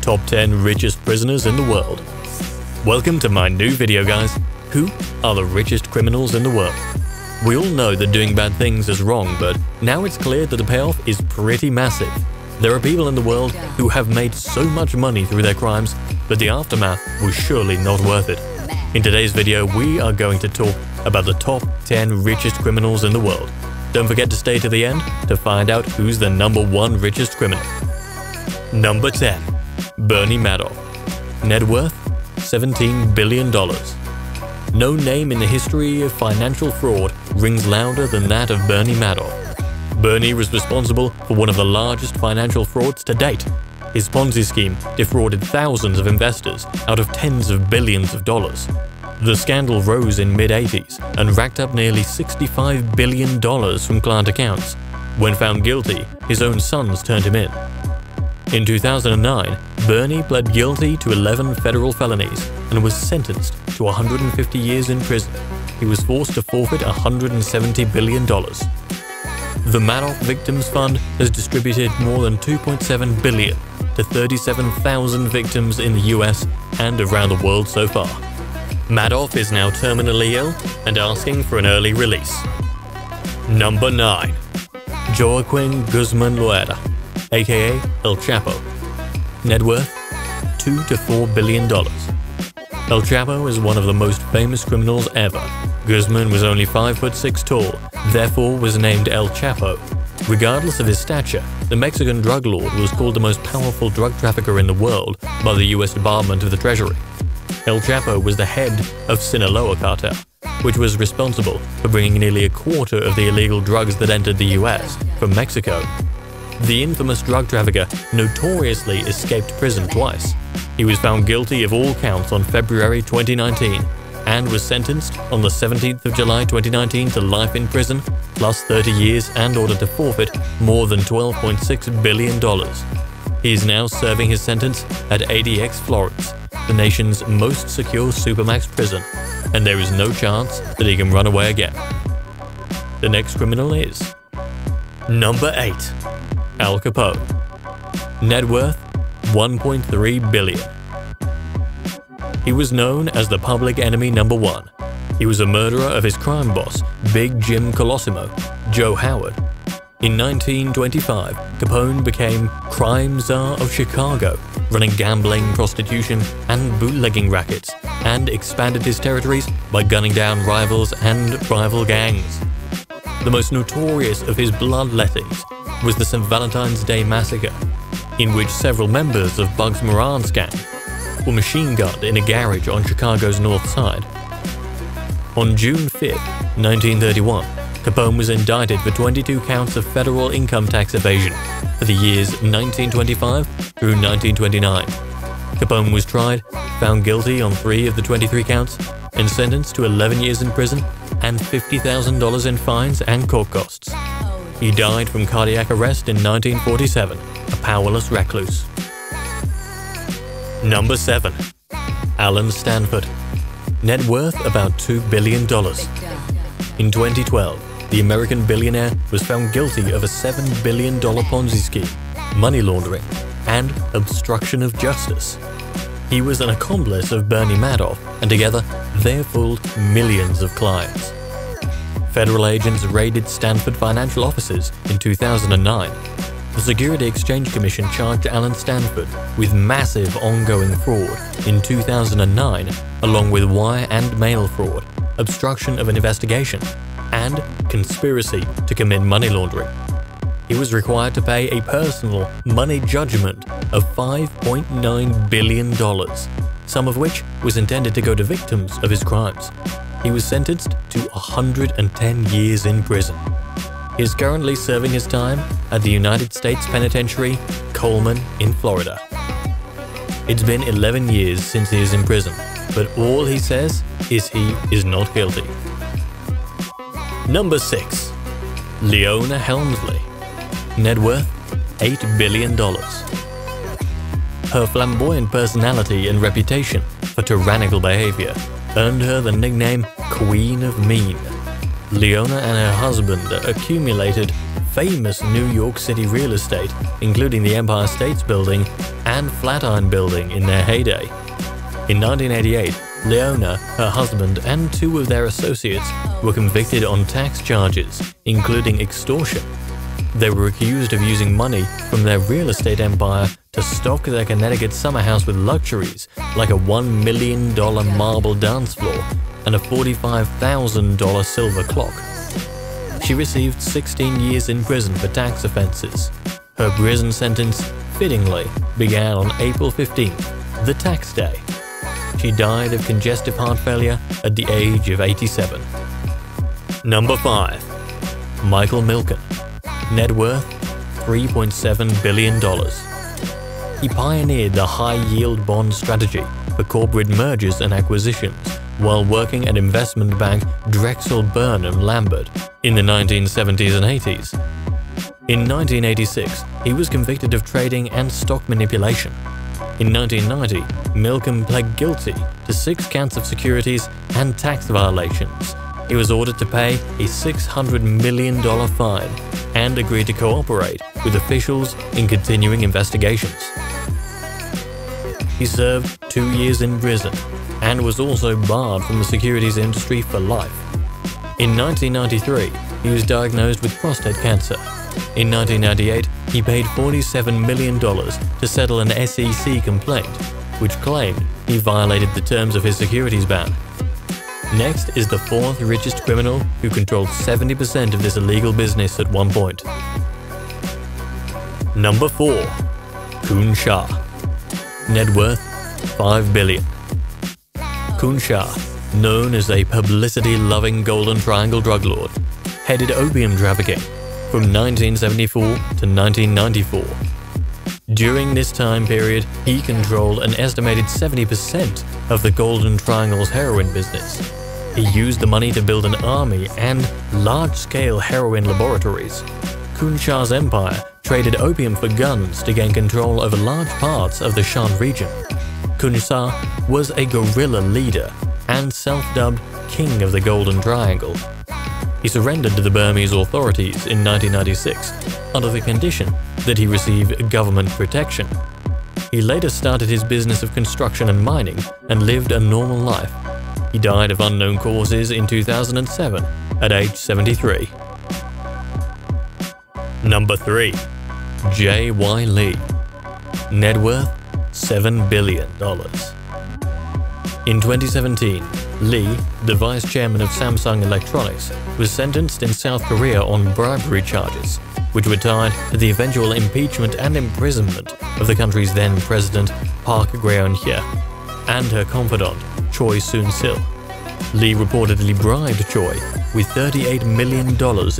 Top 10 richest prisoners in the world. Welcome to my new video, guys. Who are the richest criminals in the world? We all know that doing bad things is wrong, but now it's clear that the payoff is pretty massive. There are people in the world who have made so much money through their crimes that the aftermath was surely not worth it. In today's video, we are going to talk about the top 10 richest criminals in the world. Don't forget to stay to the end to find out who's the #1 richest criminal. Number 10. Bernie Madoff. Net worth $17 billion. No name in the history of financial fraud rings louder than that of Bernie Madoff. Bernie was responsible for one of the largest financial frauds to date. His Ponzi scheme defrauded thousands of investors out of tens of billions of dollars. The scandal rose in mid-80s and racked up nearly $65 billion from client accounts. When found guilty, his own sons turned him in. In 2009, Bernie pled guilty to 11 federal felonies and was sentenced to 150 years in prison. He was forced to forfeit $170 billion. The Madoff Victims Fund has distributed more than $2.7 billion to 37,000 victims in the US and around the world so far. Madoff is now terminally ill and asking for an early release. Number 9. Joaquin Guzman Loera, aka El Chapo. Net worth $2 to $4 billion. El Chapo is one of the most famous criminals ever. Guzman was only 5'6" tall, therefore was named El Chapo. Regardless of his stature, the Mexican drug lord was called the most powerful drug trafficker in the world by the US Department of the Treasury. El Chapo was the head of Sinaloa cartel, which was responsible for bringing nearly a quarter of the illegal drugs that entered the US from Mexico. The infamous drug trafficker notoriously escaped prison twice. He was found guilty of all counts on February 2019 and was sentenced on the 17th of July 2019 to life in prison plus 30 years and ordered to forfeit more than $12.6 billion. He is now serving his sentence at ADX Florence, the nation's most secure supermax prison, and there is no chance that he can run away again. The next criminal is Number 8. Al Capone. Net worth $1.3 billion. He was known as the public enemy #1. He was a murderer of his crime boss, Big Jim Colosimo, Joe Howard. In 1925, Capone became crime czar of Chicago, running gambling, prostitution, and bootlegging rackets, and expanded his territories by gunning down rivals and rival gangs. The most notorious of his bloodlettings was the St. Valentine's Day Massacre, in which several members of Bugs Moran's gang were machine-gunned in a garage on Chicago's north side. On June 5, 1931, Capone was indicted for 22 counts of federal income tax evasion for the years 1925 through 1929. Capone was tried, found guilty on 3 of the 23 counts, and sentenced to 11 years in prison and $50,000 in fines and court costs. He died from cardiac arrest in 1947, a powerless recluse. Number 7. Alan Stanford. Net worth about $2 billion. In 2012, the American billionaire was found guilty of a $7 billion Ponzi scheme, money laundering, and obstruction of justice. He was an accomplice of Bernie Madoff, and together they fooled millions of clients. Federal agents raided Stanford financial offices in 2009. The Security Exchange Commission charged Alan Stanford with massive ongoing fraud in 2009, along with wire and mail fraud, obstruction of an investigation, and conspiracy to commit money laundering. He was required to pay a personal money judgment of $5.9 billion, some of which was intended to go to victims of his crimes. He was sentenced to 110 years in prison. He is currently serving his time at the United States Penitentiary, Coleman in Florida. It's been 11 years since he is in prison, but all he says is he is not guilty. Number 6. Leona Helmsley. Net worth $8 billion. Her flamboyant personality and reputation for tyrannical behavior earned her the nickname Queen of Mean. Leona and her husband accumulated famous New York City real estate, including the Empire State Building and Flatiron Building in their heyday. In 1988, Leona, her husband, and 2 of their associates were convicted on tax charges, including extortion. They were accused of using money from their real estate empire to stock their Connecticut summer house with luxuries like a $1 million marble dance floor and a $45,000 silver clock. She received 16 years in prison for tax offenses. Her prison sentence, fittingly, began on April 15th, the tax day. She died of congestive heart failure at the age of 87. Number 5. Michael Milken. Net worth $3.7 billion. He pioneered the high-yield bond strategy for corporate mergers and acquisitions while working at investment bank Drexel Burnham Lambert in the 1970s and 80s. In 1986, he was convicted of trading and stock manipulation. In 1990, Milken pled guilty to 6 counts of securities and tax violations. He was ordered to pay a $600 million fine and agreed to cooperate with officials in continuing investigations. He served 2 years in prison and was also barred from the securities industry for life. In 1993, he was diagnosed with prostate cancer. In 1998, he paid $47 million to settle an SEC complaint, which claimed he violated the terms of his securities ban. Next is the 4th richest criminal who controlled 70% of this illegal business at one point. Number 4. Khun Shah. Net worth $5 billion. Khun Shah, known as a publicity-loving Golden Triangle drug lord, headed opium trafficking from 1974 to 1994. During this time period, he controlled an estimated 70% of the Golden Triangle's heroin business. He used the money to build an army and large-scale heroin laboratories. Khun Shah's empire traded opium for guns to gain control over large parts of the Shan region. Khun Shah was a guerrilla leader and self-dubbed King of the Golden Triangle. He surrendered to the Burmese authorities in 1996 under the condition that he receive government protection. He later started his business of construction and mining and lived a normal life. He died of unknown causes in 2007 at age 73. Number 3. J.Y. Lee. Net worth $7 billion. In 2017, Lee, the vice chairman of Samsung Electronics, was sentenced in South Korea on bribery charges, which were tied to the eventual impeachment and imprisonment of the country's then president Park Geun-hye and her confidant Choi Soon-sil. Lee reportedly bribed Choi with $38 million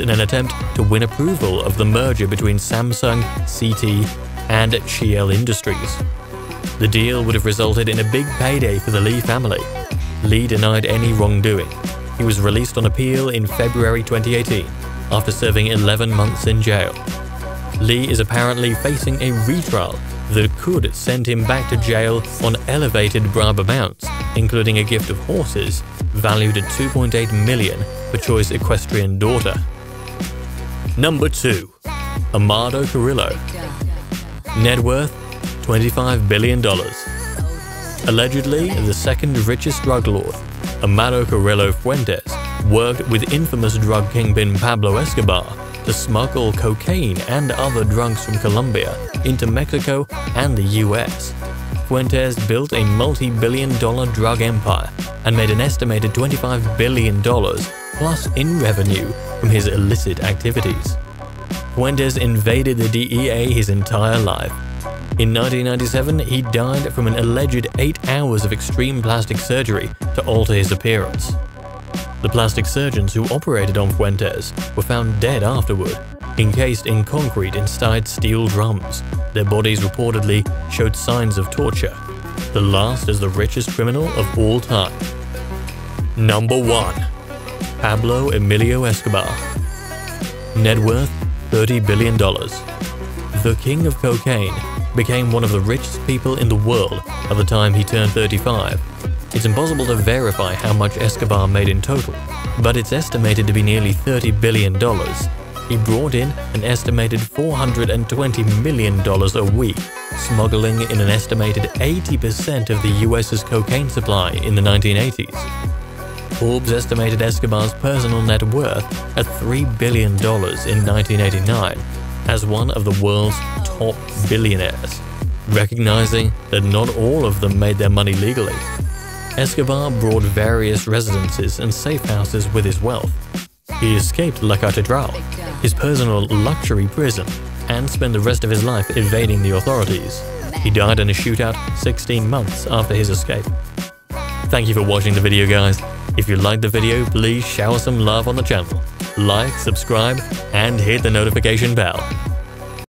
in an attempt to win approval of the merger between Samsung, CT, and Chiel Industries. The deal would have resulted in a big payday for the Lee family. Lee denied any wrongdoing. He was released on appeal in February 2018 after serving 11 months in jail. Lee is apparently facing a retrial that could send him back to jail on elevated bribe amounts, including a gift of horses valued at $2.8 million for Choi's equestrian daughter. Number 2. Amardo Carrillo. Net worth $25 billion. Allegedly the second richest drug lord, Amardo Carrillo Fuentes worked with infamous drug kingpin Pablo Escobar to smuggle cocaine and other drugs from Colombia into Mexico and the US. Fuentes built a multi-billion-dollar drug empire and made an estimated $25 billion plus in revenue from his illicit activities. Fuentes invaded the DEA his entire life. In 1997, he died from an alleged 8 hours of extreme plastic surgery to alter his appearance. The plastic surgeons who operated on Fuentes were found dead afterward, encased in concrete inside steel drums. Their bodies reportedly showed signs of torture. The last is the richest criminal of all time. Number 1. Pablo Emilio Escobar. Net worth $30 billion. The king of cocaine became one of the richest people in the world by the time he turned 35. It's impossible to verify how much Escobar made in total, but it's estimated to be nearly $30 billion. he brought in an estimated $420 million a week, smuggling in an estimated 80% of the US's cocaine supply in the 1980s. Forbes estimated Escobar's personal net worth at $3 billion in 1989 as one of the world's top billionaires. Recognizing that not all of them made their money legally, Escobar bought various residences and safe houses with his wealth. He escaped La Catedral, his personal luxury prison, and spent the rest of his life evading the authorities. He died in a shootout 16 months after his escape. Thank you for watching the video, guys. If you liked the video, please shower some love on the channel. Like, subscribe, and hit the notification bell.